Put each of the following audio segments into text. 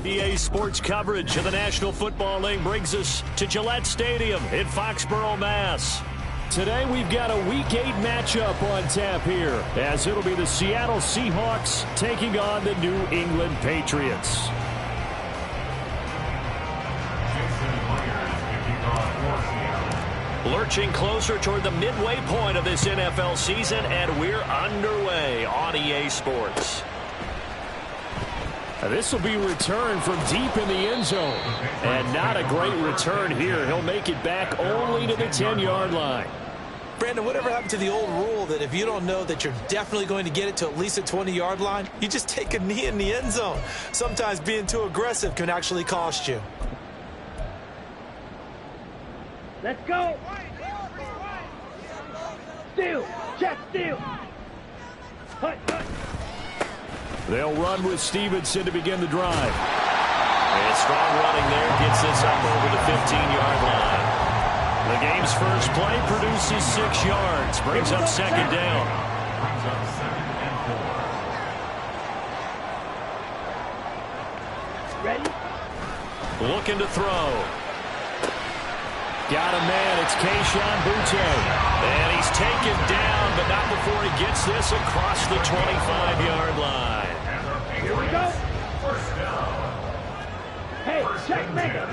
EA Sports coverage of the National Football League brings us to Gillette Stadium in Foxborough, Mass. Today we've got a Week 8 matchup on tap here, as it'll be the Seattle Seahawks taking on the New England Patriots. Lurching closer toward the midway point of this NFL season, and we're underway on EA Sports. This will be returned from deep in the end zone. And not a great return here. He'll make it back only to the 10-yard line. Brandon, whatever happened to the old rule that if you don't know that you're definitely going to get it to at least a 20-yard line, you just take a knee in the end zone. Sometimes being too aggressive can actually cost you. Let's go. Steal. Check steal. Hut, hut. They'll run with Stevenson to begin the drive. And strong running there gets this up over the 15-yard line. The game's first play produces 6 yards. Brings up second down. Ready? Looking to throw. Got a man. It's Kayshon Boutte. And he's taken down, but not before he gets this across the 25-yard line. Here we go. Hey, check, make it.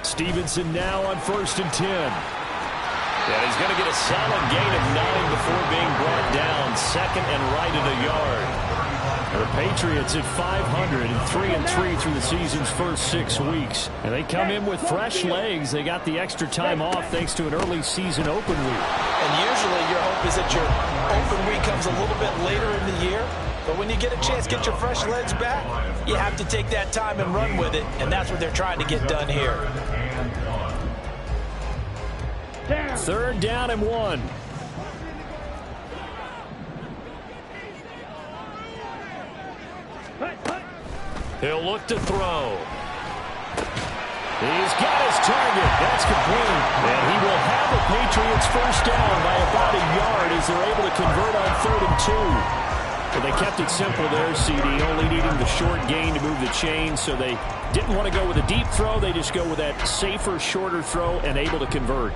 Stevenson now on 1st and 10. Yeah, he's going to get a solid gain of 9 before being brought down. Second and right at a yard. The Patriots at 500 and 3-3 through the season's first 6 weeks. And they come in with fresh legs. They got the extra time off thanks to an early season open week. And usually your hope is that your open week comes a little bit later in the year. But when you get a chance to get your fresh legs back, you have to take that time and run with it. And that's what they're trying to get done here. 3rd down and 1. He'll look to throw. He's got his target. That's complete. And he will have the Patriots first down by about a yard as they're able to convert on 3rd and 2. But they kept it simple there, CD, only needing the short gain to move the chain, so they didn't want to go with a deep throw. They just go with that safer, shorter throw and able to convert.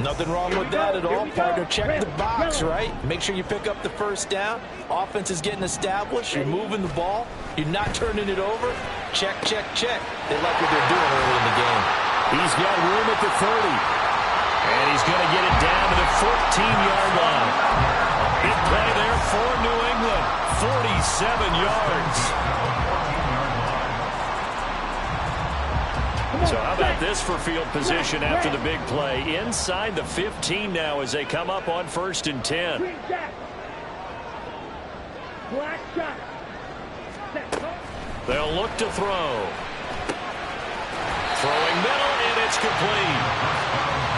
Nothing wrong with that at all, partner. Check the box, right? Make sure you pick up the first down. Offense is getting established. You're moving the ball. You're not turning it over. Check, check, check. They like what they're doing early in the game. He's got room at the 30. And he's going to get it down to the 14-yard line. Big play there for New England. 47 yards. So how about this for field position after the big play? Inside the 15 now as they come up on 1st and 10. Black shot. They'll look to throw. Throwing middle, and it's complete.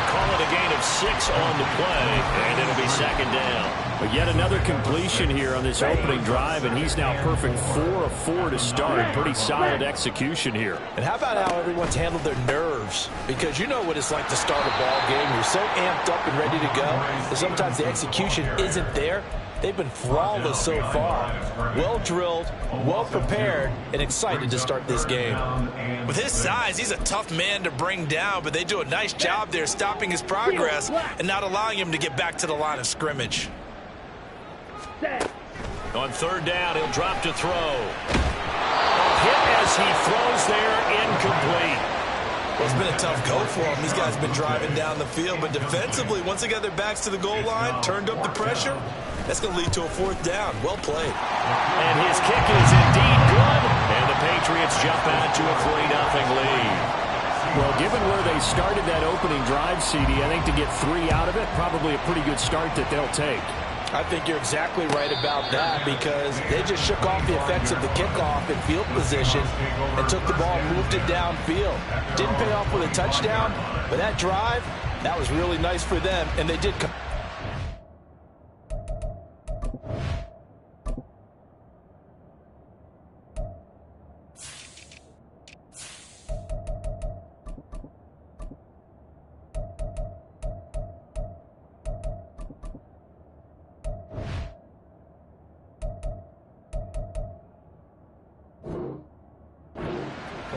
Call it a gain of 6 on the play, and it'll be 2nd down. But yet another completion here on this opening drive, and he's now perfect 4 of 4 to start. Pretty solid execution here. And how about how everyone's handled their nerves? Because you know what it's like to start a ball game. You're so amped up and ready to go that sometimes the execution isn't there. They've been flawless so far. Well drilled, well prepared, and excited to start this game. With his size, he's a tough man to bring down, but they do a nice job there stopping his progress and not allowing him to get back to the line of scrimmage. On 3rd down, he'll drop to throw. Hit as he throws there, incomplete. Well, it's been a tough go for him. These guys have been driving down the field, but defensively, once they got their backs to the goal line, turned up the pressure, that's going to lead to a 4th down. Well played. And his kick is indeed good, and the Patriots jump out to a 3-0 lead. Well, given where they started that opening drive, CD, I think to get 3 out of it, probably a pretty good start that they'll take. I think you're exactly right about that because they just shook off the effects of the kickoff in field position and took the ball and moved it downfield. Didn't pay off with a touchdown, but that drive, that was really nice for them, and they did come.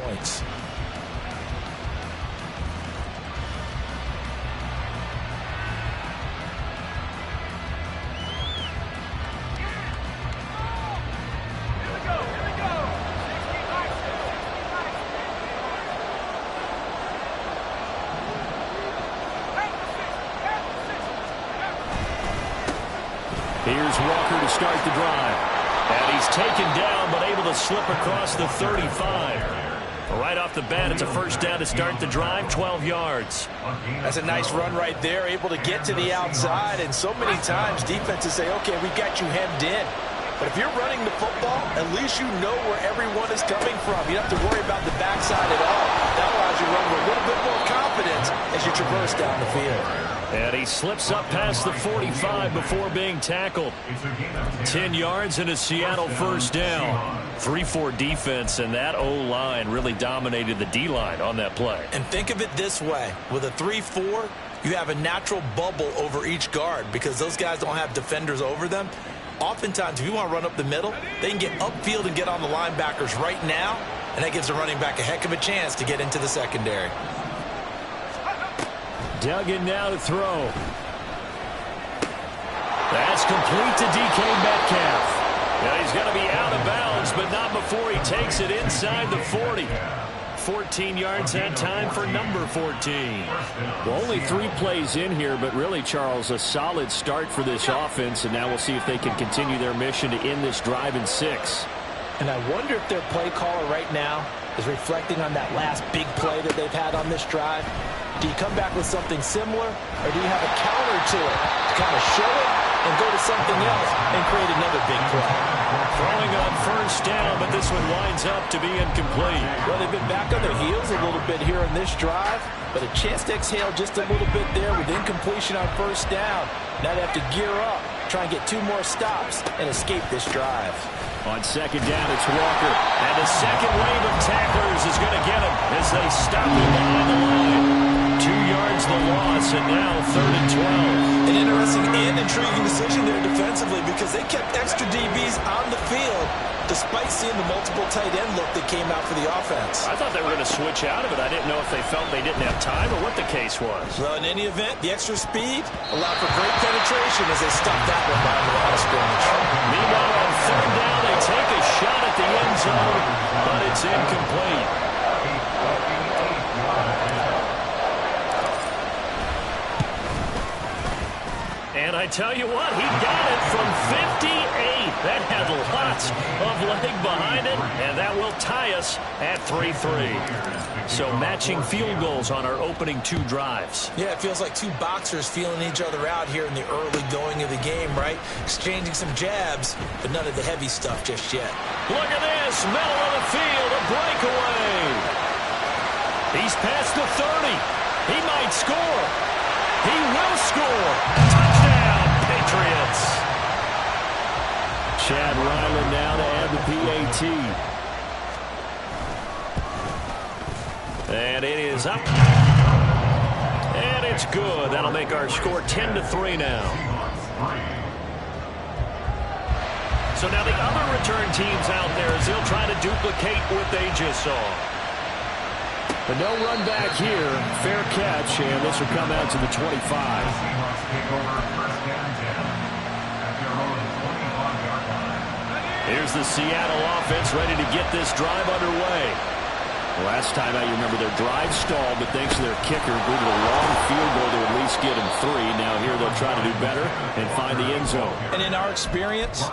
points. Here's Walker to start the drive. And he's taken down, but able to slip across the 35. Right off the bat, it's a first down to start the drive, 12 yards. That's a nice run right there, able to get to the outside. And so many times, defenses say, okay, we got you hemmed in. But if you're running the football, at least you know where everyone is coming from. You don't have to worry about the backside at all. That allows you to run with a little bit more confidence as you traverse down the field. And he slips up past the 45 before being tackled. 10 yards and a Seattle first down. 3-4 defense, and that O-line really dominated the D-line on that play. And think of it this way. With a 3-4, you have a natural bubble over each guard because those guys don't have defenders over them. Oftentimes, if you want to run up the middle, they can get upfield and get on the linebackers right now, and that gives the running back a heck of a chance to get into the secondary. Duggan now to throw. That's complete to DK Metcalf. Now he's going to be out of bounds, but not before he takes it inside the 40. 14 yards that time for number 14. Well, only 3 plays in here, but really, Charles, a solid start for this offense, and now we'll see if they can continue their mission to end this drive in 6. And I wonder if their play caller right now is reflecting on that last big play that they've had on this drive. Do you come back with something similar, or do you have a counter to it to kind of show it and go to something else and create another big play? Throwing on first down, but this one winds up to be incomplete. Well, they've been back on their heels a little bit here in this drive, but a chance to exhale just a little bit there with incompletion on first down. Now they have to gear up, try and get 2 more stops, and escape this drive. On second down, it's Walker. And the second wave of tacklers is going to get him as they stop him behind the line. 2 yards the loss, and now 3rd and 12. An interesting and intriguing decision there defensively because they kept extra DBs on the field despite seeing the multiple tight end look that came out for the offense. I thought they were going to switch out of it. I didn't know if they felt they didn't have time or what the case was. Well, in any event, the extra speed allowed for great penetration as they stopped that one behind the line of scrimmage. Meanwhile, on 3rd down, they take a shot at the end zone, but it's incomplete. And I tell you what, he got it from 58. That had lots of leg behind it, and that will tie us at 3-3. So matching field goals on our opening 2 drives. Yeah, it feels like 2 boxers feeling each other out here in the early going of the game, right? Exchanging some jabs, but none of the heavy stuff just yet. Look at this, middle of the field, a breakaway. He's past the 30. He might score. He will score. Touchdown, Patriots. Chad Ryland now to add the PAT. And it is up. And it's good. That'll make our score 10-3 now. So now the other return teams out there as they'll try to duplicate what they just saw. But no run back here. Fair catch, and this will come out to the 25. Here's the Seattle offense ready to get this drive underway. Last time out, you remember their drive stalled, but thanks to their kicker, booted a long field goal to at least get them 3. Now here they'll try to do better and find the end zone. And in our experience,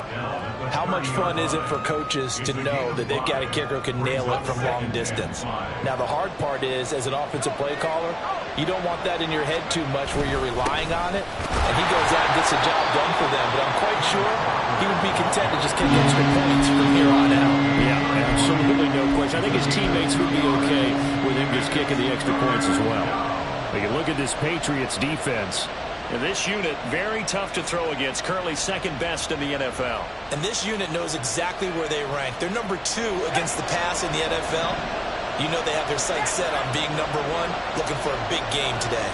how much fun is it for coaches to know that they've got a kicker who can nail it from long distance? Now, the hard part is, as an offensive play caller, you don't want that in your head too much where you're relying on it, and he goes out and gets the job done for them. But I'm quite sure he would be content to just kick extra points from here on out. Yeah, absolutely no question. I think his teammates would be okay with him just kicking the extra points as well. We can look at this Patriots defense. And this unit, very tough to throw against, currently 2nd best in the NFL. And this unit knows exactly where they rank. They're number 2 against the pass in the NFL. You know they have their sights set on being number 1, looking for a big game today.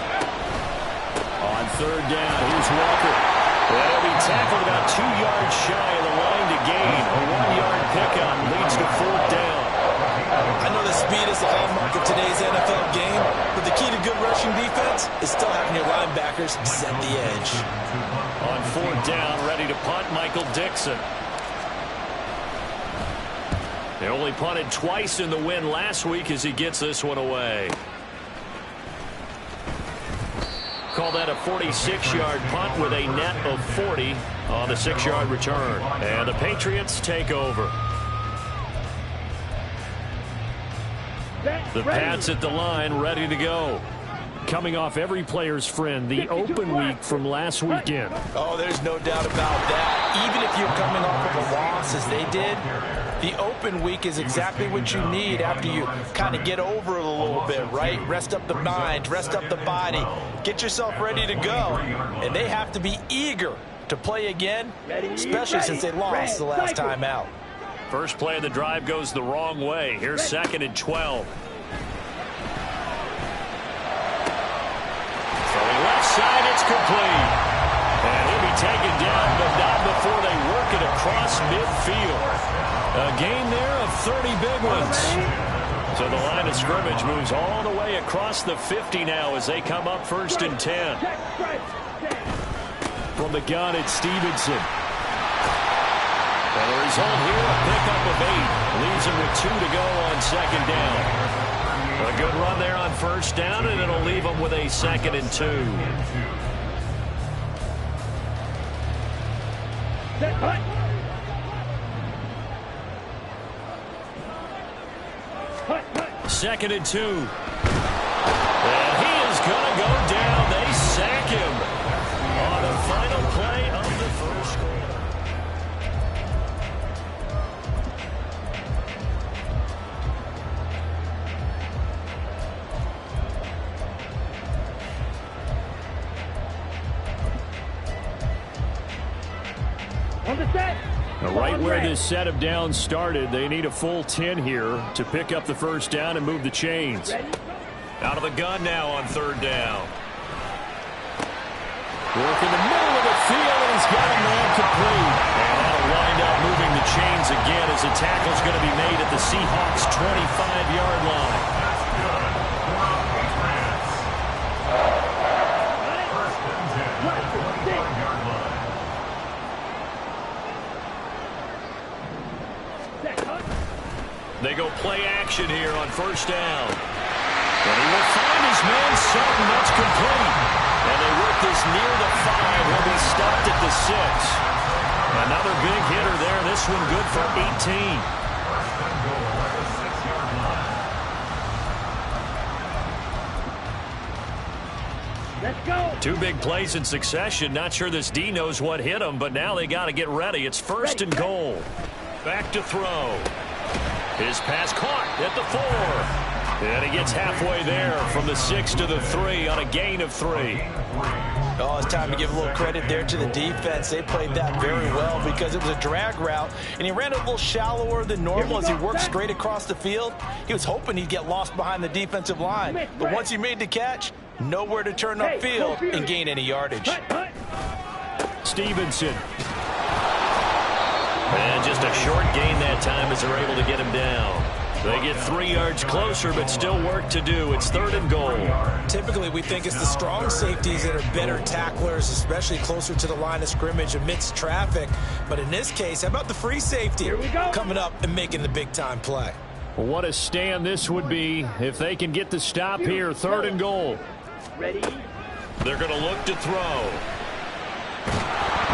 On 3rd down, here's Walker. Well, he'll be tackled about 2 yards shy of the line to gain. A 1-yard pickup leads to 4th down. I know the speed speed is the hallmark of today's NFL game, but the key to good rushing defense is still having your linebackers set the edge. On 4th down, ready to punt, Michael Dixon. They only punted twice in the win last week as he gets this one away. Call that a 46-yard punt with a net of 40 on the 6-yard return. And the Patriots take over. The Pats at the line, ready to go. Coming off every player's friend, the open week from last weekend. Oh, there's no doubt about that. Even if you're coming off of a loss as they did, the open week is exactly what you need after you kind of get over it a little bit, right? Rest up the mind, rest up the body, get yourself ready to go. And they have to be eager to play again, especially since they lost the last time out. First play of the drive goes the wrong way. Here's 2nd and 12. Throwing left side, it's complete. And he'll be taken down, but not before they work it across midfield. A gain there of 30 big ones. So the line of scrimmage moves all the way across the 50 now as they come up 1st and 10. From the gun, it's Stevenson. And the result here, a pickup of 8. Leaves him with 2 to go on 2nd down. A good run there on 1st down, and it'll leave him with a 2nd and 2. Second and 2. And he is going to go down. They sack him on the final play of the first quarter. Right where this set of downs started, they need a full 10 here to pick up the 1st down and move the chains. Out of the gun now on 3rd down. Work in the middle of the field, and he's got a man complete. And that'll wind up moving the chains again as the tackle's going to be made at the Seahawks' 25-yard line. They go play action here on 1st down. And he will find his man Sutton. That's complete. And they work this near the 5. He'll be stopped at the 6. Another big hitter there. This one good for 18. Let's go. 2 big plays in succession. Not sure this D knows what hit him, but now they got to get ready. It's 1st and goal. Back to throw. His pass caught at the 4. And he gets halfway there from the 6 to the 3 on a gain of 3. Oh, it's time to give a little credit there to the defense. They played that very well because it was a drag route, and he ran a little shallower than normal as he worked straight across the field. He was hoping he'd get lost behind the defensive line, but once he made the catch, nowhere to turn upfield and gain any yardage. Stevenson. And just a short gain that time as they're able to get him down. They get 3 yards closer, but still work to do. It's 3rd and goal. Typically, we think it's the strong safeties that are better tacklers, especially closer to the line of scrimmage amidst traffic. But in this case, how about the free safety coming up and making the big-time play? Well, what a stand this would be if they can get the stop here. 3rd and goal. Ready? They're going to look to throw.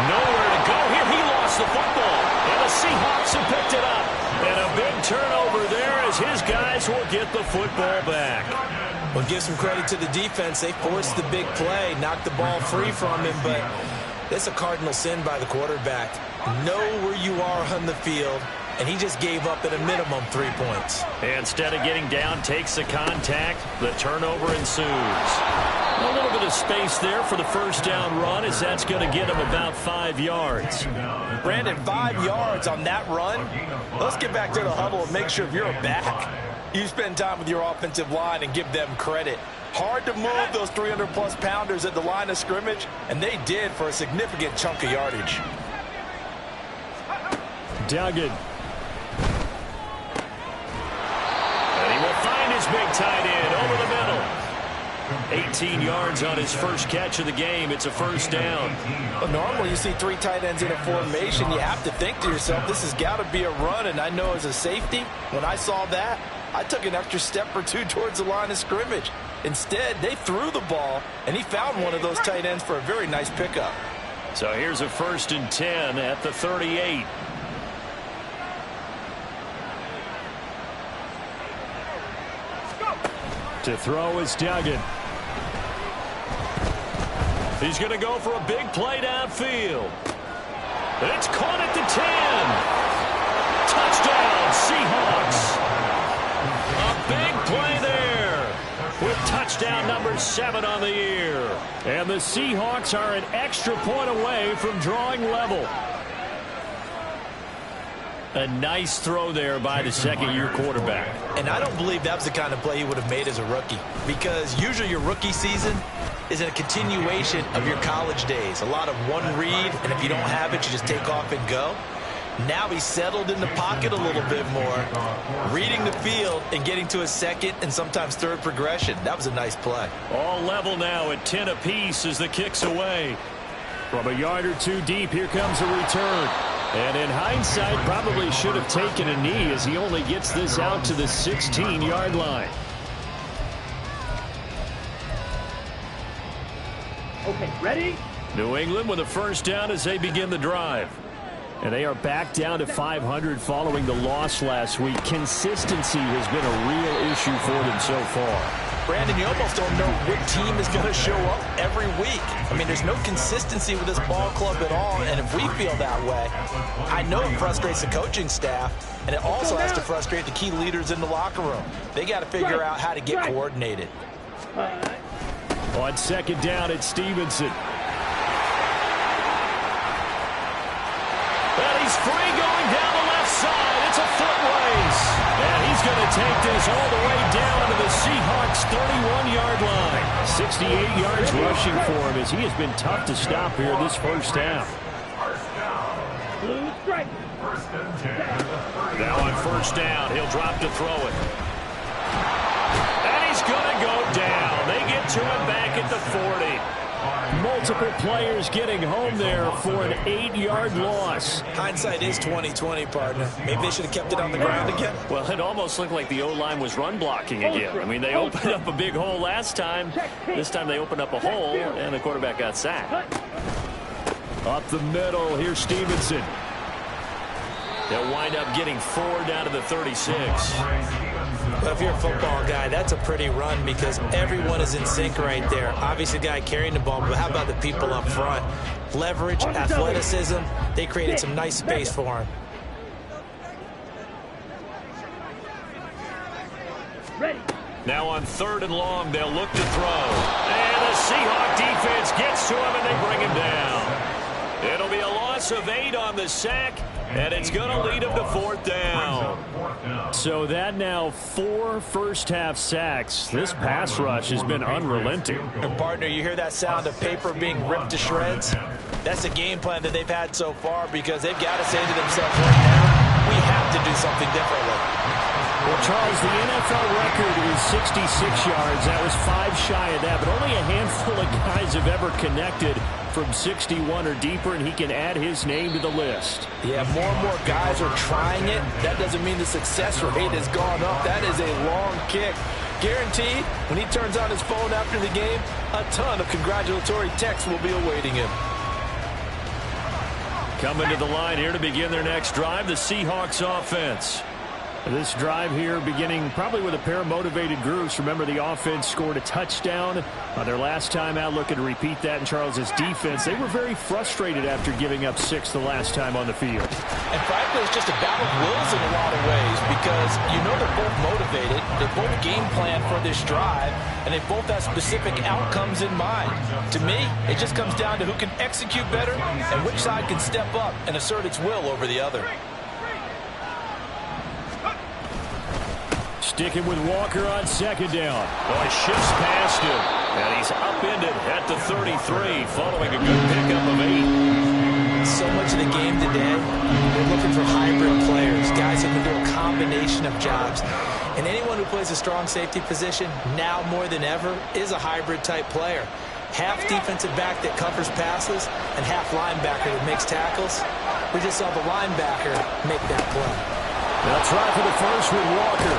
Nowhere to go here. He lost the football. And the Seahawks have picked it up. And a big turnover there as his guys will get the football back. Well, give some credit to the defense. They forced the big play, knocked the ball free from him, but it's a cardinal sin by the quarterback. Know where you are on the field, and he just gave up at a minimum 3 points. And instead of getting down, takes the contact. The turnover ensues. A little bit of space there for the 1st down run as that's going to get him about 5 yards. Brandon, 5 yards on that run. Let's get back to the huddle and make sure if you're a back, you spend time with your offensive line and give them credit. Hard to move those 300-plus pounders at the line of scrimmage, and they did for a significant chunk of yardage. Duggan. And he will find 18 yards on his first catch of the game. It's a first down. Well, normally you see 3 tight ends in a formation. You have to think to yourself, this has got to be a run. And I know as a safety, when I saw that, I took an extra step or 2 towards the line of scrimmage. Instead, they threw the ball, and he found one of those tight ends for a very nice pickup. So here's a 1st and 10 at the 38. To throw is Duggan. He's going to go for a big play downfield. It's caught at the 10. Touchdown, Seahawks. A big play there with touchdown number 7 on the year. And the Seahawks are an extra point away from drawing level. A nice throw there by the second-year quarterback. And I don't believe that was the kind of play he would have made as a rookie, because usually your rookie season is a continuation of your college days. A lot of one read, and if you don't have it, you just take off and go. Now he's settled in the pocket a little bit more, reading the field and getting to a second and sometimes third progression. That was a nice play. All level now at 10 apiece as the kick's away. From a yard or 2 deep, here comes a return. And in hindsight, probably should have taken a knee as he only gets this out to the 16-yard line. Okay, ready? New England with a first down as they begin the drive. And they are back down to 500 following the loss last week. Consistency has been a real issue for them so far. Brandon, you almost don't know what team is going to show up every week. I mean, there's no consistency with this ball club at all, and if we feel that way, I know it frustrates the coaching staff, and it also has to frustrate the key leaders in the locker room. They got to figure out how to get coordinated. On second down, it's Stevenson. Well, he's free going down the left side. It's a foot race. And he's going to take this all the way down to the Seahawks' 31-yard line. 68 yards rushing for him as he has been tough to stop here this first half. Blue strike. Now on first down, he'll drop to throw it. And he's going to go down. They get to him back at the 40. Multiple players getting home there for an 8-yard loss. Hindsight is 20/20, partner. Maybe they should have kept it on the ground again. Well, it almost looked like the O-line was run blocking again. I mean, they opened up a big hole last time. This time they opened up a hole, and the quarterback got sacked. Up the middle, here's Stevenson. They'll wind up getting 4 down to the 36. Well, if you're a football guy, that's a pretty run because everyone is in sync right there. Obviously, the guy carrying the ball, but how about the people up front? Leverage, athleticism, they created some nice space for him. Ready. Now on 3rd and long, they'll look to throw. And the Seahawk defense gets to him, and they bring him down. It'll be a loss of 8 on the sack, and it's going to lead him to 4th down. So that now 4 first-half sacks. This pass rush has been unrelenting. And partner, you hear that sound of paper being ripped to shreds? That's the game plan that they've had so far because they've got to say to themselves right now, we have to do something differently. Well, Charles, the NFL record is 66 yards. That was 5 shy of that, but only a handful of guys have ever connected from 61 or deeper, and he can add his name to the list. Yeah, more and more guys are trying it. That doesn't mean the success rate has gone up. That is a long kick. Guaranteed, when he turns on his phone after the game, a ton of congratulatory texts will be awaiting him. Coming to the line here to begin their next drive, the Seahawks offense. This drive here beginning probably with a pair of motivated groups. Remember, the offense scored a touchdown on their last time out. Looking to repeat that in Charles's defense. They were very frustrated after giving up 6 the last time on the field. And frankly, it's just a battle of wills in a lot of ways because you know they're both motivated. They both game plan for this drive, and they both have specific outcomes in mind. To me, it just comes down to who can execute better and which side can step up and assert its will over the other. Sticking with Walker on second down. Boy, shifts past him. And he's upended at the 33 following a good pickup of 8. so much of the game today, they're looking for hybrid players, guys who can do a combination of jobs. And anyone who plays a strong safety position, now more than ever, is a hybrid-type player. Half defensive back that covers passes and half linebacker that makes tackles. We just saw the linebacker make that play. They'll try for the first with Walker.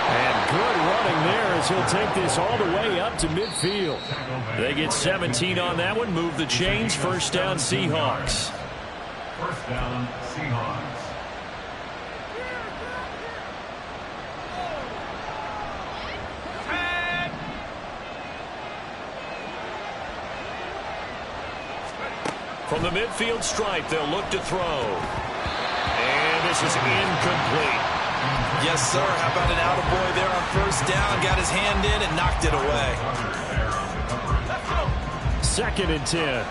And good running there as he'll take this all the way up to midfield. They get 17 on that one, move the chains, first down Seahawks. First down Seahawks. From the midfield stripe, they'll look to throw. And this is incomplete. Yes, sir. How about an attaboy there on first down? Got his hand in and knocked it away. 2nd and 10.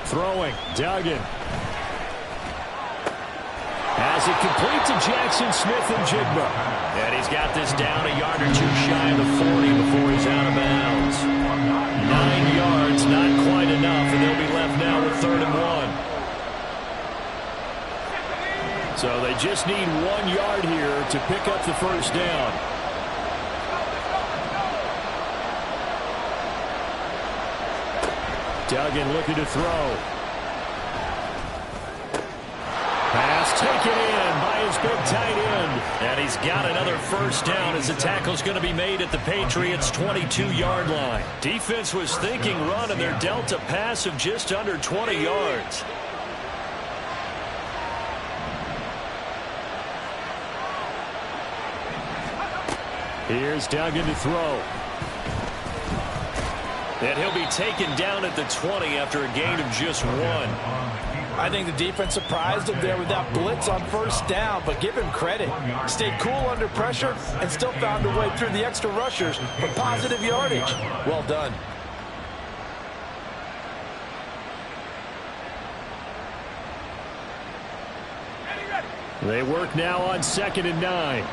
Throwing. Duggan. As it complete to Jackson Smith-Njigba. And he's got this down a yard or two shy of the 40 before he's out of bounds. 9 yards, not quite enough, and they'll be left now with 3rd and 1. So they just need 1 yard here to pick up the first down. Duggan looking to throw. Pass taken in by his big tight end. And he's got another first down as the tackle's going to be made at the Patriots' 22-yard line. Defense was thinking run, and they're dealt a pass of just under 20 yards. Here's Duggan to throw. And he'll be taken down at the 20 after a gain of just 1. I think the defense surprised him there with that blitz on first down, but give him credit. Stayed cool under pressure and still found a way through the extra rushers for positive yardage. Well done. They work now on 2nd and 9.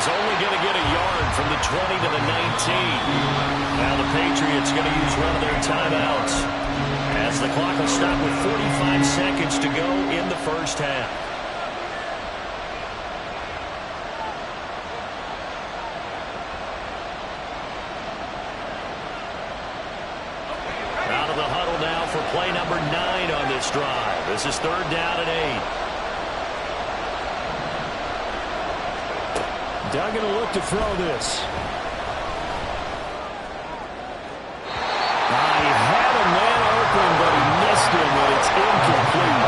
Only going to get a yard from the 20 to the 19. Now the Patriots going to use one of their timeouts as the clock will stop with 45 seconds to go in the first half. Out of the huddle now for play number 9 on this drive. This is 3rd down and 8. Duggan will look to throw this. He had a man open, but he missed him, and it's incomplete.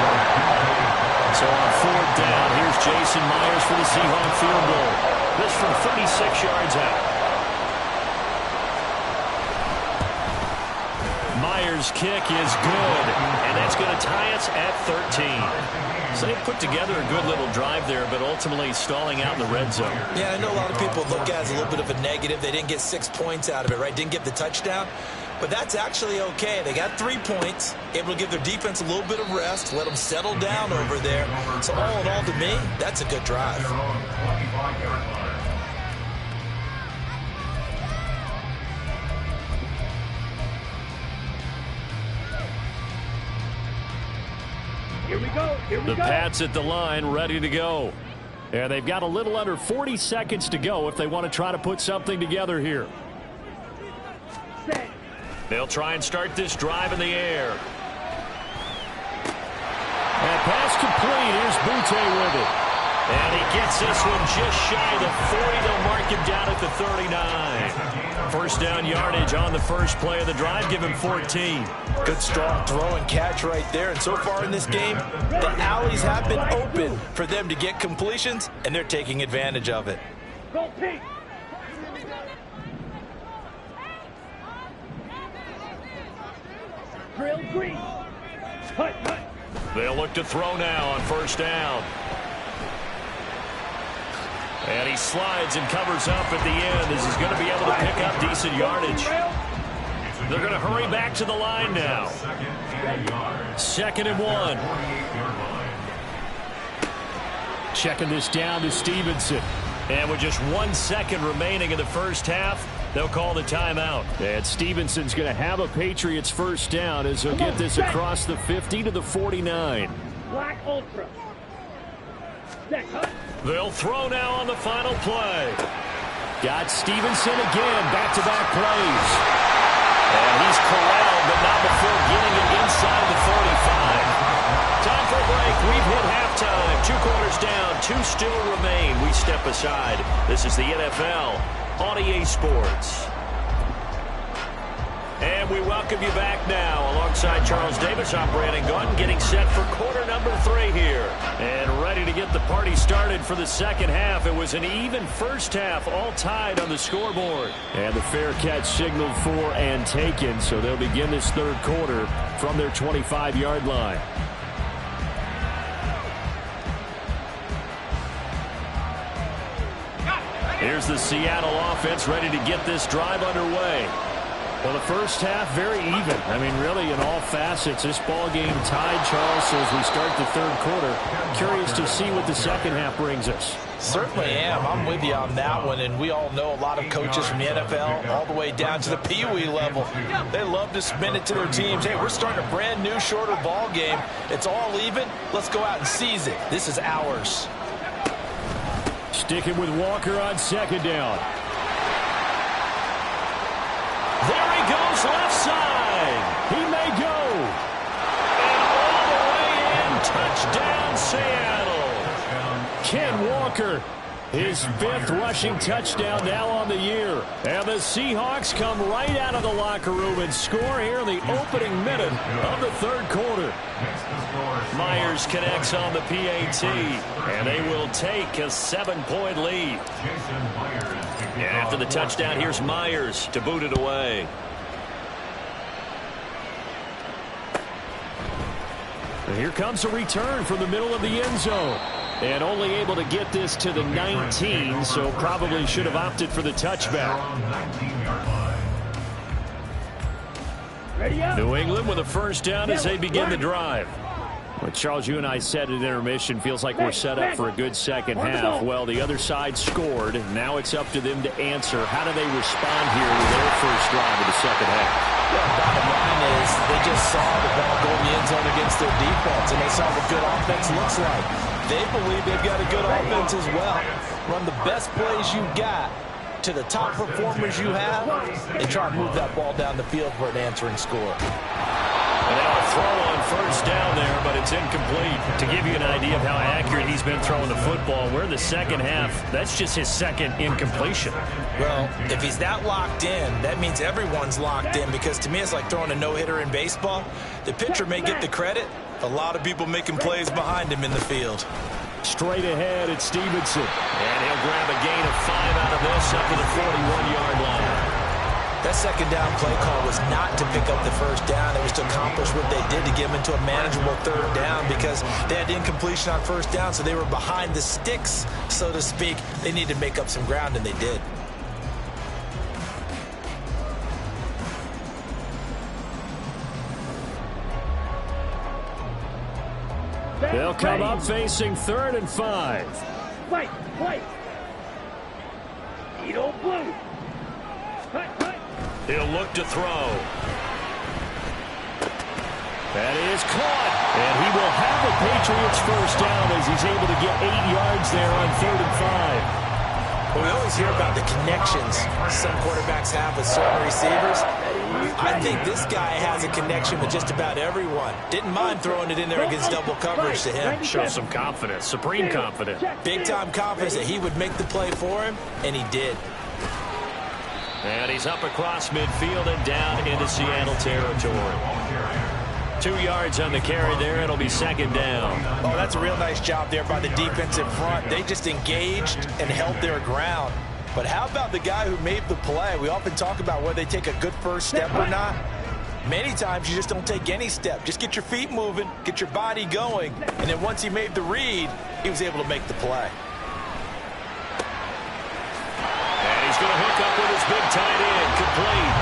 So on 4th down, here's Jason Myers for the Seahawks field goal. This from 36 yards out. Myers' kick is good, and that's going to tie us at 13. So they put together a good little drive there, but ultimately stalling out in the red zone. Yeah, I know a lot of people look at it as a little bit of a negative. They didn't get 6 points out of it, right? Didn't get the touchdown. But that's actually okay. They got 3 points, able to give their defense a little bit of rest, let them settle down over there. So all in all, to me, that's a good drive. Here we go. Here we The go. Pats at the line, ready to go. And they've got a little under 40 seconds to go if they want to try to put something together here. Set. They'll try and start this drive in the air. And pass complete. Here's Butte with it. And he gets this one just shy of the 40. They'll mark him down at the 39. First down yardage on the first play of the drive. Give him 14. Good strong throw and catch right there. And so far in this game, the alleys have been open for them to get completions, and they're taking advantage of it. Go pink. Drill green. Cut, cut. They'll look to throw now on first down. And he slides and covers up at the end as he's going to be able to pick up decent yardage. They're going to hurry back to the line now. 2nd and 1. Checking this down to Stevenson. And with just 1 second remaining in the first half, they'll call the timeout. And Stevenson's going to have a Patriots first down as he'll get this across the 50 to the 49. Black Ultra. Set, cut. They'll throw now on the final play. Got Stevenson again, back-to-back plays. And he's corralled, but not before getting it inside the 45. Time for a break. We've hit halftime. 2 quarters down, 2 still remain. We step aside. This is the NFL on EA Sports. And we welcome you back now. Alongside Charles Davis, I'm Brandon Gunn, getting set for quarter number 3 here. And ready to get the party started for the second half. It was an even first half, all tied on the scoreboard. And the fair catch signaled for and taken, so they'll begin this third quarter from their 25-yard line. Here's the Seattle offense ready to get this drive underway. Well, the first half, very even. I mean, really, in all facets, this ball game tied, Charles, so as we start the third quarter. Curious to see what the second half brings us. Certainly am. I'm with you on that one, and we all know a lot of coaches from the NFL all the way down to the Pee Wee level. They love to spin it to their teams. Hey, we're starting a brand new, shorter ball game. It's all even. Let's go out and seize it. This is ours. Sticking with Walker on second down. There he goes, left side. He may go. And all the way in, touchdown Seattle. Ken Walker, his 5th rushing touchdown now on the year. And the Seahawks come right out of the locker room and score here in the opening minute of the third quarter. Myers connects on the PAT, and they will take a 7-point lead. And after the touchdown, here's Myers to boot it away. And here comes a return from the middle of the end zone. And only able to get this to the 19, so probably should have opted for the touchback. Ready up. New England with a first down as they begin the drive. Well, Charles, you and I said at intermission, feels like we're set up for a good second half. Well, the other side scored. Now it's up to them to answer. How do they respond here with their first drive of the second half? Well, bottom line is they just saw the ball go in the end zone against their defense, and they saw what good offense looks like. They believe they've got a good offense as well. Run the best plays you got to the top performers you have, and try to move that ball down the field for an answering score. And now a throw on first down there, but it's incomplete. To give you an idea of how accurate he's been throwing the football, we're in the second half. That's just his second incompletion. Well, if he's that locked in, that means everyone's locked in, because to me it's like throwing a no-hitter in baseball. The pitcher may get the credit. A lot of people making plays behind him in the field. Straight ahead, it's Stevenson. And he'll grab a gain of 5 out of this up to the 41-yard line. That second down play call was not to pick up the first down. It was to accomplish what they did to get them into a manageable third down, because they had incompletion on first down, so they were behind the sticks, so to speak. They needed to make up some ground, and they did. They'll come up facing 3rd and 5. Fight, fight. Edo blue. Cut, cut. He'll look to throw. That is caught. And he will have the Patriots first down as he's able to get 8 yards there on 3rd and 5. Well, we always hear about the connections some quarterbacks have with certain receivers. I think this guy has a connection with just about everyone. Didn't mind throwing it in there against double coverage to him. Shows some confidence, supreme confidence. Big-time confidence that he would make the play for him, and he did. And he's up across midfield and down into Seattle territory. 2 yards on the carry there. It'll be second down. Oh, that's a real nice job there by the defensive front. They just engaged and held their ground. But how about the guy who made the play? We often talk about whether they take a good first step or not. Many times you just don't take any step. Just get your feet moving, get your body going, and then once he made the read, he was able to make the play. And he's going to hook up with his big tight end, complete.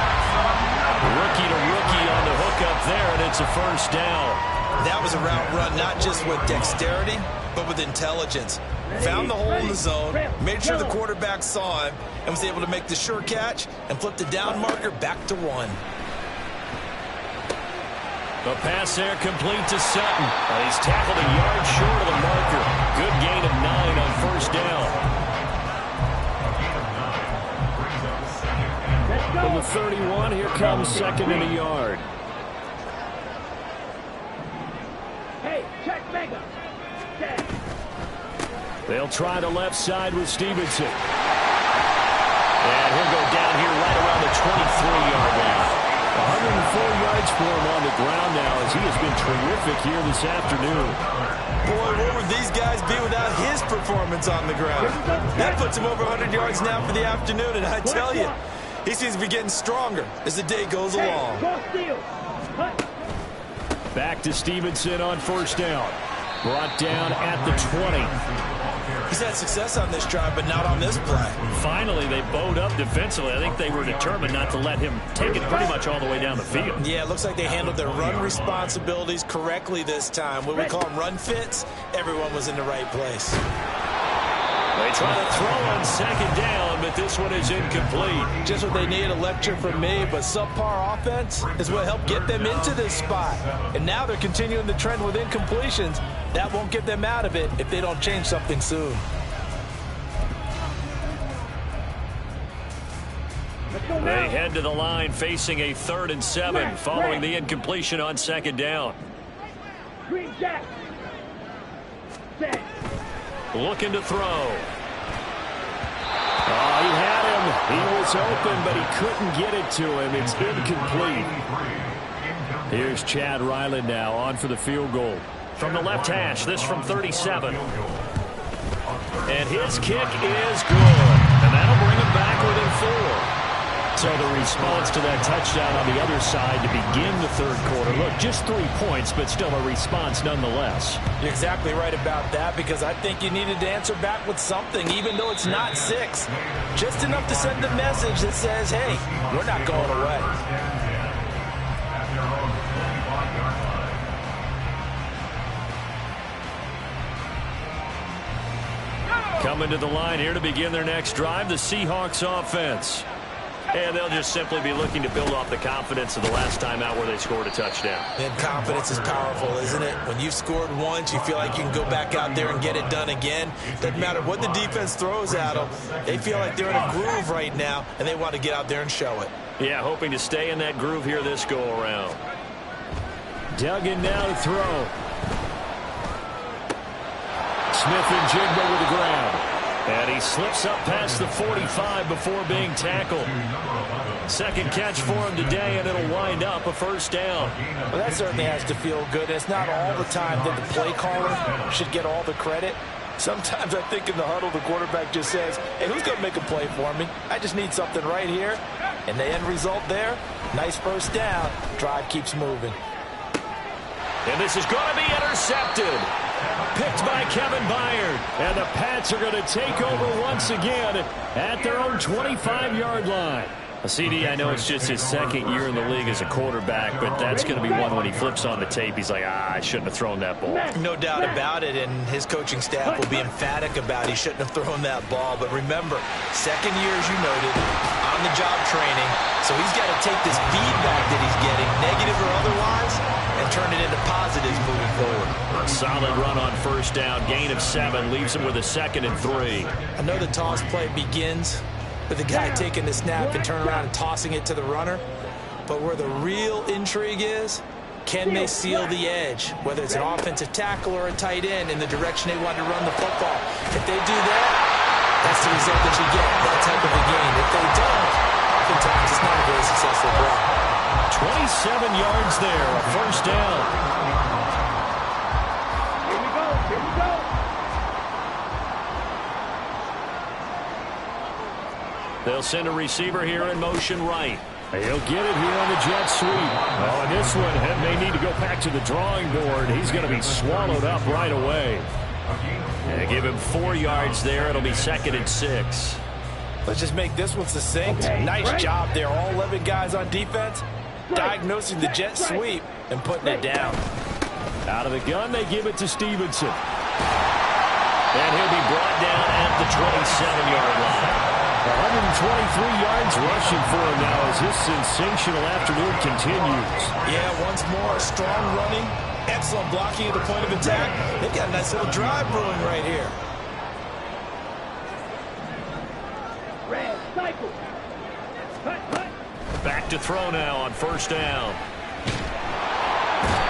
Rookie to rookie on the hookup there, and it's a first down. That was a route run, not just with dexterity, but with intelligence. Found the hole in the zone, made sure the quarterback saw him, and was able to make the sure catch and flip the down marker back to 1. The pass there complete to Sutton. He's tackled a yard short of the marker. Good gain of 9 on first down. From the 31, here comes second and a yard. Hey, check Mega. Check. They'll try the left side with Stevenson. And he'll go down here right around the 23-yard line. 104 yards for him on the ground now, as he has been terrific here this afternoon. Boy, what would these guys be without his performance on the ground? That puts him over 100 yards now for the afternoon, and I tell you, he seems to be getting stronger as the day goes along. Back to Stevenson on first down. Brought down at the 20. He's had success on this drive, but not on this play. Finally, they bowed up defensively. I think they were determined not to let him take it pretty much all the way down the field. Yeah, it looks like they handled their run responsibilities correctly this time. What we call them run fits, everyone was in the right place. They try to throw on second down, but this one is incomplete. Just what they need, a lecture from me, but subpar offense is what helped get them into this spot. And now they're continuing the trend with incompletions. That won't get them out of it if they don't change something soon. They head to the line facing a 3rd and 7 following the incompletion on second down. Green Jack. Set. Looking to throw. Oh, he had him. He was open, but he couldn't get it to him. It's incomplete. Here's Chad Ryland now on for the field goal. From the left hash, this from 37. And his kick is good. And that'll bring him back within 4. So the response to that touchdown on the other side to begin the third quarter. Look, just 3 points, but still a response nonetheless. You're exactly right about that, because I think you needed to answer back with something, even though it's not 6. Just enough to send a message that says, hey, we're not going away. Coming to the line here to begin their next drive, the Seahawks offense. And they'll just simply be looking to build off the confidence of the last time out where they scored a touchdown. And confidence is powerful, isn't it? When you've scored once, you feel like you can go back out there and get it done again. Doesn't matter what the defense throws at them. They feel like they're in a groove right now, and they want to get out there and show it. Yeah, hoping to stay in that groove here this go-around. Duggan now to throw. Smith and Jigba with the grab. And he slips up past the 45 before being tackled. Second catch for him today, and it'll wind up a first down. Well, that certainly has to feel good. It's not all the time that the play caller should get all the credit. Sometimes I think in the huddle, the quarterback just says, hey, who's going to make a play for me? I just need something right here. And the end result there, nice first down. Drive keeps moving. And this is going to be intercepted. Picked by Kevin Byard. And the Pats are going to take over once again at their own 25-yard line. CD, I know it's just his second year in the league as a quarterback, but that's going to be one when he flips on the tape. He's like, I shouldn't have thrown that ball. No doubt about it, and his coaching staff will be emphatic about he shouldn't have thrown that ball. But remember, second year, as you noted, on-the-job training, so he's got to take this feedback that he's getting, negative or otherwise, and turn it into positives moving forward. Solid run on first down, gain of 7, leaves him with a 2nd and 3. I know the toss play begins with the guy taking the snap and turning around and tossing it to the runner. But where the real intrigue is, can they seal the edge, whether it's an offensive tackle or a tight end, in the direction they want to run the football? If they do that, that's the result that you get, that type of a game. If they don't, oftentimes it's not a very successful play. 27 yards there, a first down. Here we go. Here we go. They'll send a receiver here in motion right. He'll get it here on the jet sweep. Oh, and this one may need to go back to the drawing board. He's going to be swallowed up right away. And give him 4 yards there. It'll be 2nd and 6. Let's just make this one succinct. Nice job there. All 11 guys on defense diagnosing the jet sweep. and putting it down. Out of the gun, they give it to Stevenson. And he'll be brought down at the 27-yard line. 123 yards rushing for him now as this sensational afternoon continues. Yeah, once more, strong running, excellent blocking at the point of attack. They've got a nice little drive brewing right here. Red, cycle. Cut, cut. Back to throw now on first down.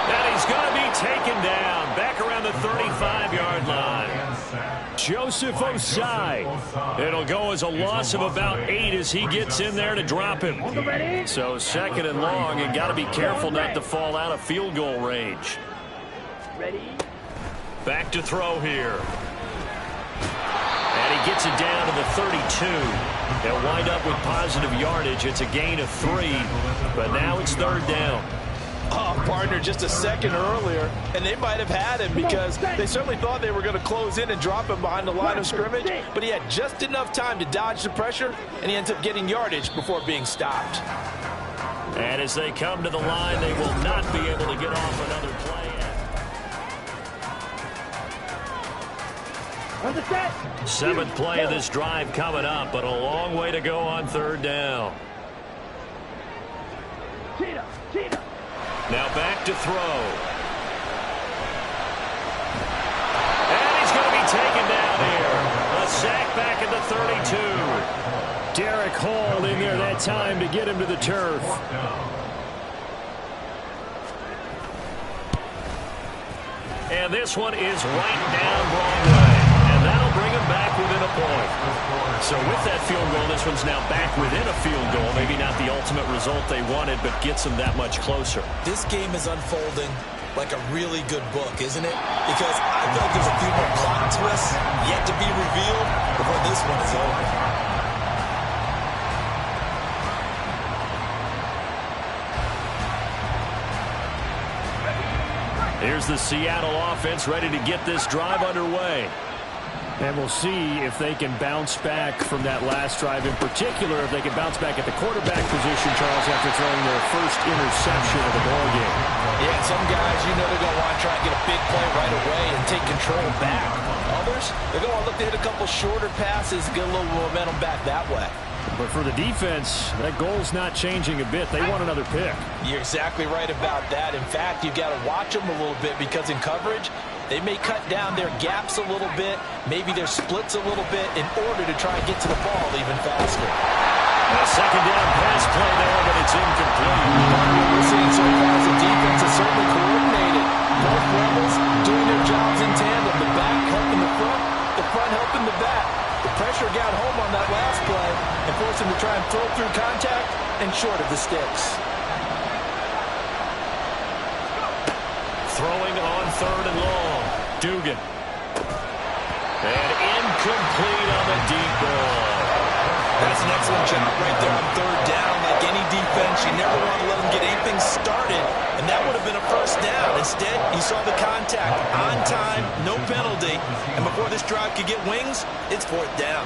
And he's going to be taken down back around the 35-yard line. Joseph Osai. It'll go as a loss of about 8 as he gets in there to drop him. So second and long, and got to be careful not to fall out of field goal range. Ready? Back to throw here. And he gets it down to the 32. They'll wind up with positive yardage. It's a gain of 3, but now it's third down. Oh, partner, just a second earlier, and they might have had him because they certainly thought they were going to close in and drop him behind the line of scrimmage, but he had just enough time to dodge the pressure, and he ends up getting yardage before being stopped. And as they come to the line, they will not be able to get off another play. On the set. 7th play of this drive coming up, but a long way to go on third down. Cheetah, cheetah. Now back to throw. And he's going to be taken down here. A sack back at the 32. Derek Hall in there that time to get him to the turf. And this one is right down Broadway. And that'll bring him back within a point. So with that field goal, this one's now back within a field goal. Maybe not the ultimate result they wanted, but gets them that much closer. This game is unfolding like a really good book, isn't it? Because I feel like there's a few more plot twists yet to be revealed before this one is over. Here's the Seattle offense ready to get this drive underway. And we'll see if they can bounce back from that last drive, in particular if they can bounce back at the quarterback position, Charles, after throwing their first interception of the ballgame. Yeah, some guys, you know they're going to want to try and get a big play right away and take control back. Others, they're going to look to hit a couple shorter passes, get a little momentum back that way. But for the defense, that goal's not changing a bit. They want another pick. You're exactly right about that. In fact, you've got to watch them a little bit because in coverage, they may cut down their gaps a little bit, maybe their splits a little bit in order to try and get to the ball even faster. And a second down pass play there, but it's incomplete. What we're seeing so far is the defense is certainly coordinated. Both levels doing their jobs in tandem. The back helping the front helping the back. The pressure got home on that last play and forced him to try and throw through contact and short of the sticks. Throwing on third and long. Dugan. And incomplete on the deep ball. That's an excellent job right there on third down. Like any defense, you never want to let them get anything started, and that would have been a first down. Instead, you saw the contact on time, no penalty, and before this drive could get wings, it's fourth down.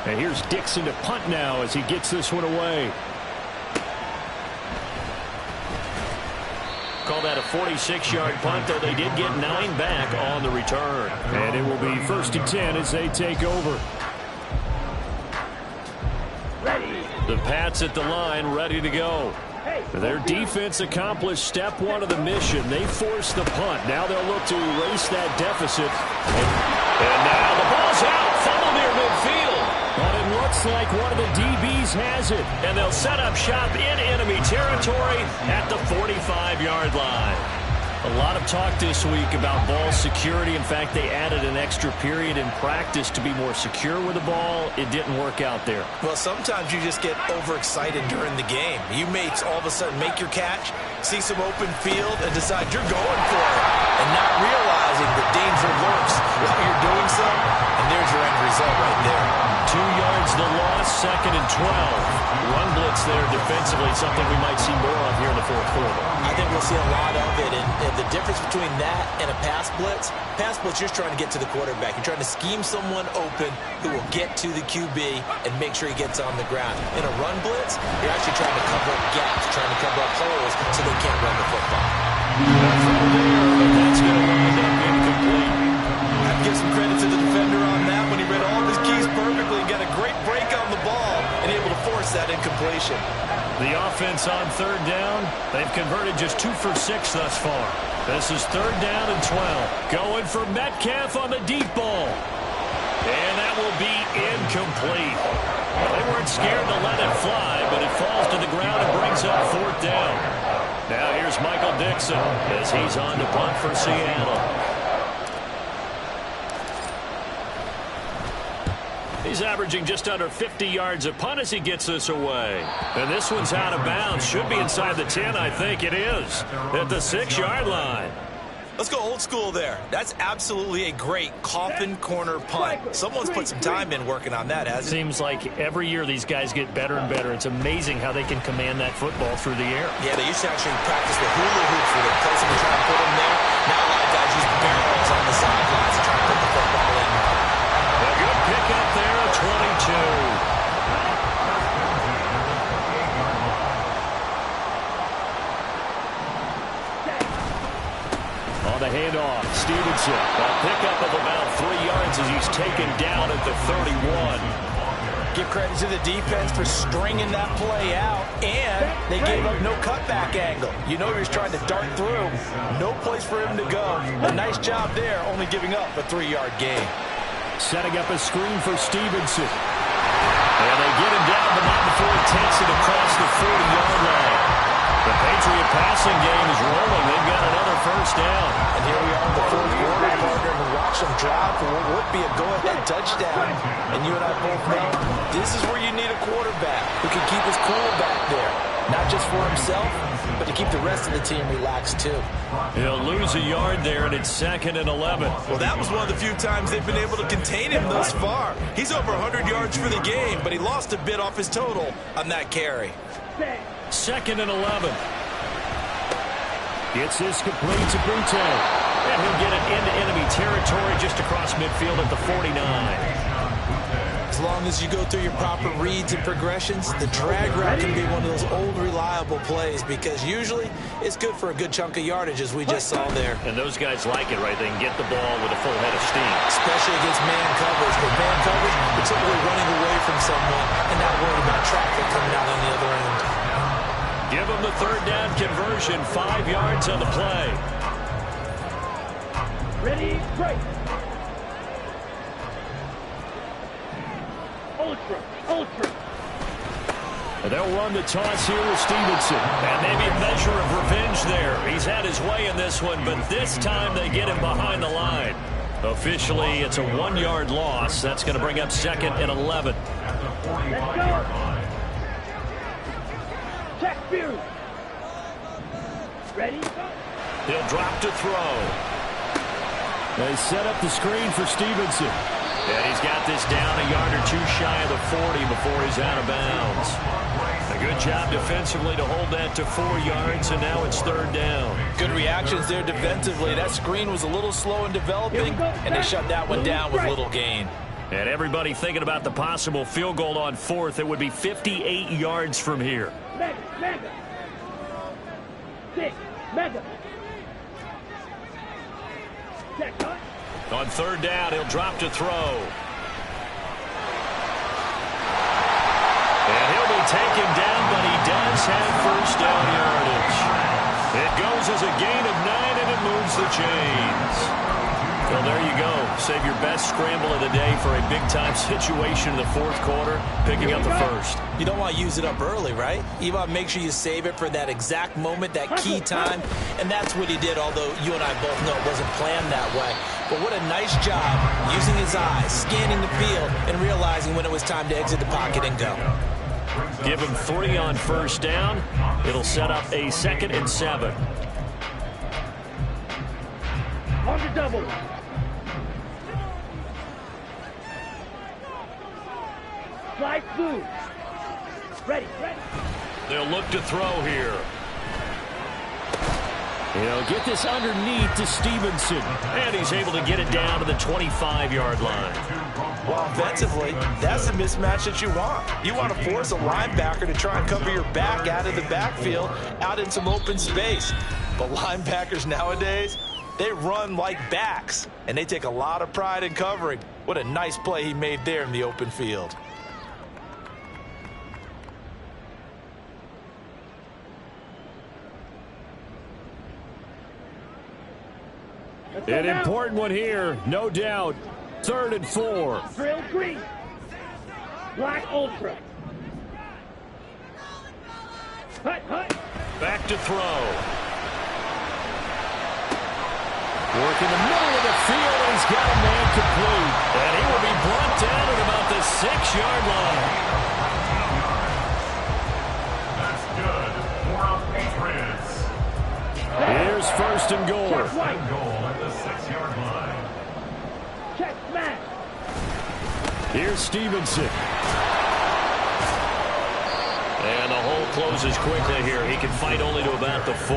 And here's Dixon to punt now as he gets this one away. Call that a 46-yard punt, though they did get 9 back on the return. And it will be 1st and 10 as they take over. Ready. The Pats at the line, ready to go. Their defense accomplished step 1 of the mission. They forced the punt. Now they'll look to erase that deficit. And now the ball's out. Fumble near midfield. But it looks like one of the DBs has it. And they'll set up shop in enemy territory at the 45-yard line. A lot of talk this week about ball security. In fact, they added an extra period in practice to be more secure with the ball. It didn't work out there. Well, sometimes you just get overexcited during the game. You may all of a sudden make your catch, see some open field, and decide you're going for it, and not realizing the danger lurks while you're doing so, and there's your end result right there. 2 yards the loss, 2nd and 12. Run blitz there defensively, something we might see more of here in the fourth quarter. I think we'll see a lot of it, and the difference between that and a pass blitz, you're just trying to get to the quarterback. You're trying to scheme someone open who will get to the QB and make sure he gets on the ground. In a run blitz, you're actually trying to cover up gaps, trying to cover up holes so they can't run the football. That's going to wind up incomplete. I give some credit to the defender on that when he read all of his keys perfectly and got a great break on the ball and able to force that incompletion. The offense on third down, they've converted just 2 for 6 thus far. This is third down and 12. Going for Metcalf on the deep ball. And that will be incomplete. Well, they weren't scared to let it fly, but it falls to the ground and brings up fourth down. Now here's Michael Dixon as he's on to punt for Seattle. He's averaging just under 50 yards a punt as he gets this away. And this one's out of bounds. Should be inside the 10, I think it is. At the 6-yard line. Let's go old school there. That's absolutely a great coffin corner punt. Someone's put some time in working on that, hasn't it? Seems like every year these guys get better and better. It's amazing how they can command that football through the air. Yeah, they used to actually practice with hula hoops where they place them and try and put them there. Now a lot of guys use barrels on the sidelines to try and put the football in. A good pick up there at 22. The handoff, Stevenson, a pickup of about 3 yards as he's taken down at the 31. Give credit to the defense for stringing that play out, and they gave up no cutback angle. You know he was trying to dart through. No place for him to go. A nice job there, only giving up a 3-yard gain. Setting up a screen for Stevenson. And they get him down, but not before he takes it across the 40-yard line. The Patriot passing game is rolling. They've got another first down. And here we are in the fourth quarter, partner, and watch them drive for what would be a go-ahead touchdown. And you and I both know this is where you need a quarterback who can keep his cool back there. Not just for himself, but to keep the rest of the team relaxed, too. He'll lose a yard there, and it's 2nd and 11. Well, that was one of the few times they've been able to contain him thus far. He's over 100 yards for the game, but he lost a bit off his total on that carry. 2nd and 11. Gets this complete to Brute. And he'll get it into enemy territory just across midfield at the 49. As long as you go through your proper reads and progressions, the drag route can be one of those old reliable plays because usually it's good for a good chunk of yardage as we just saw there. And those guys like it, right? They can get the ball with a full head of steam. Especially against man coverage. With man coverage, you're typically running away from someone and not worried about traffic coming out on the other end. Give them the third down conversion, 5 yards on the play. Ready, break. Ultra. And they'll run the toss here with Stevenson. And maybe a measure of revenge there. He's had his way in this one, but this time they get him behind the line. Officially, it's a 1-yard loss. That's going to bring up 2nd and 11. Let's go. Check view. Ready? He'll drop to throw. They set up the screen for Stevenson. And he's got this down a yard or 2 shy of the 40 before he's out of bounds. A good job defensively to hold that to 4 yards, and now it's 3rd down. Good reactions there defensively. That screen was a little slow in developing, and they shut that one down with little gain. And everybody thinking about the possible field goal on 4th. It would be 58 yards from here. Mega. 6. Mega. Check, cut. On 3rd down, he'll drop to throw. And he'll be taken down, but he does have first down yardage. It goes as a gain of 9, and it moves the chains. Well, there you go. Save your best scramble of the day for a big-time situation in the 4th quarter, picking up the first. You don't want to use it up early, right? You want to make sure you save it for that exact moment, that key time, and that's what he did, although you and I both know it wasn't planned that way. But what a nice job using his eyes, scanning the field, and realizing when it was time to exit the pocket and go. Give him 3 on first down. It'll set up a 2nd and 7. On the double. Slide through. Ready, ready. They'll look to throw here. He'll get this underneath to Stevenson. And he's able to get it down to the 25-yard line. Well, offensively, that's the mismatch that you want. You want to force a linebacker to try and cover your back out of the backfield, out in some open space. But linebackers nowadays, they run like backs, and they take a lot of pride in covering. What a nice play he made there in the open field. An important one here, no doubt. 3rd and 4. Drill green. Black ultra. Hut, hut. Back to throw. Work in the middle of the field, and he's got a man complete. And he will be brought down at about the 6-yard line. That's good for our Patriots. Here's 1st and goal. Check right. Goal at the 6-yard line. Check smash. Here's Stevenson. And the hole closes quickly here. He can fight only to about the 4.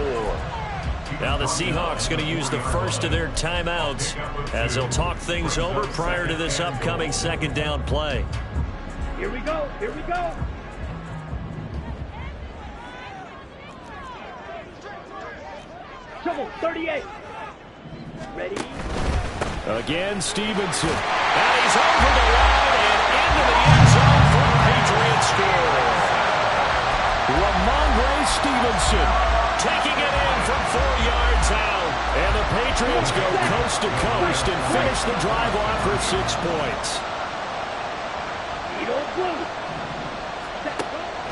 Now the Seahawks going to use the first of their timeouts as they'll talk things over prior to this upcoming 2nd down play. Here we go, here we go. Trouble, 38. Ready? Again, Stevenson. And he's over the line and into the end zone for a Patriots score. Ramondre Stevenson taking it in from 4 yards out. And the Patriots go coast to coast and finish the drive off for 6 points. Eagle blue.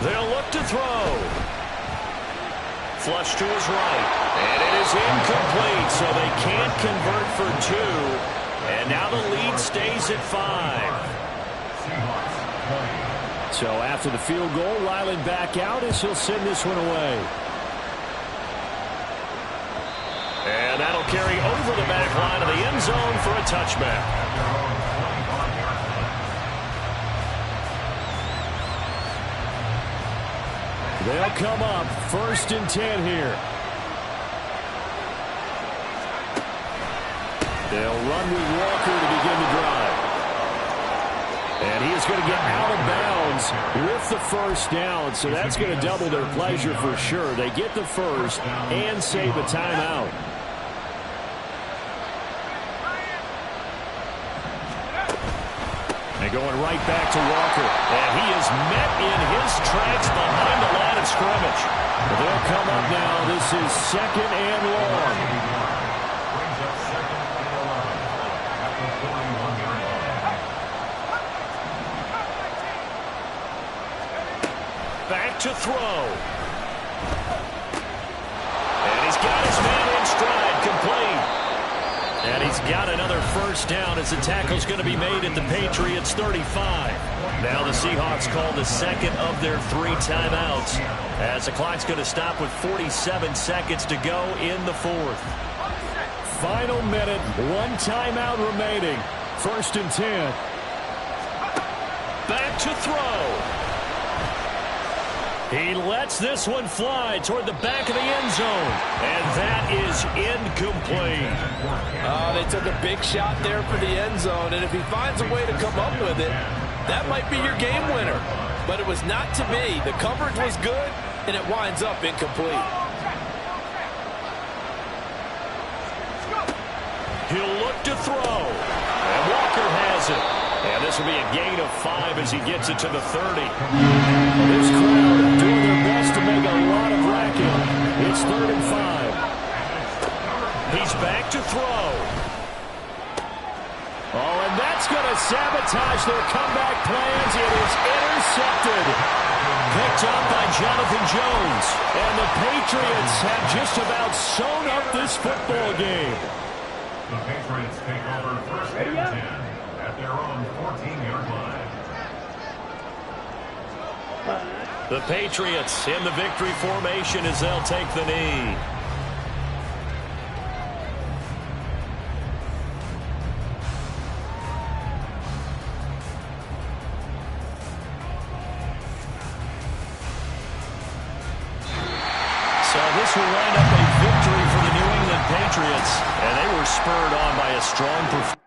They'll look to throw. Flush to his right. And it is incomplete, so they can't convert for 2. And now the lead stays at 5. So after the field goal, Ryland back out as he'll send this one away. And that'll carry over the back line of the end zone for a touchback. They'll come up 1st and 10 here. They'll run with Walker to begin the drive. And he is going to get out of bounds with the 1st down, so that's going to double their pleasure for sure. They get the 1st and save a timeout. And going right back to Walker. And he is met in his tracks behind the line of scrimmage. They'll come up now. This is 2nd and long. Back to throw. And he's got his man in stride, complete. And he's got another 1st down as the tackle's going to be made at the Patriots 35. Now the Seahawks call the 2nd of their 3 timeouts as the clock's going to stop with 47 seconds to go in the 4th. Final minute, 1 timeout remaining. 1st and 10. Back to throw. He lets this one fly toward the back of the end zone. And that is incomplete. They took a big shot there for the end zone, and if he finds a way to come up with it, that might be your game winner. But it was not to be. The coverage was good, and it winds up incomplete. He'll look to throw. And Walker has it. And this will be a gain of 5 as he gets it to the 30. This crowd doing their best to make a lot of racket. It's 3rd and 5. He's back to throw. Oh, and that's going to sabotage their comeback plans. It is intercepted. Picked up by Jonathan Jones. And the Patriots have just about sewn up this football game. The Patriots take over 1st and 10 at their own 14-yard line. The Patriots in the victory formation as they'll take the knee. this will wind up a victory for the New England Patriots. And they were spurred on by a strong performance.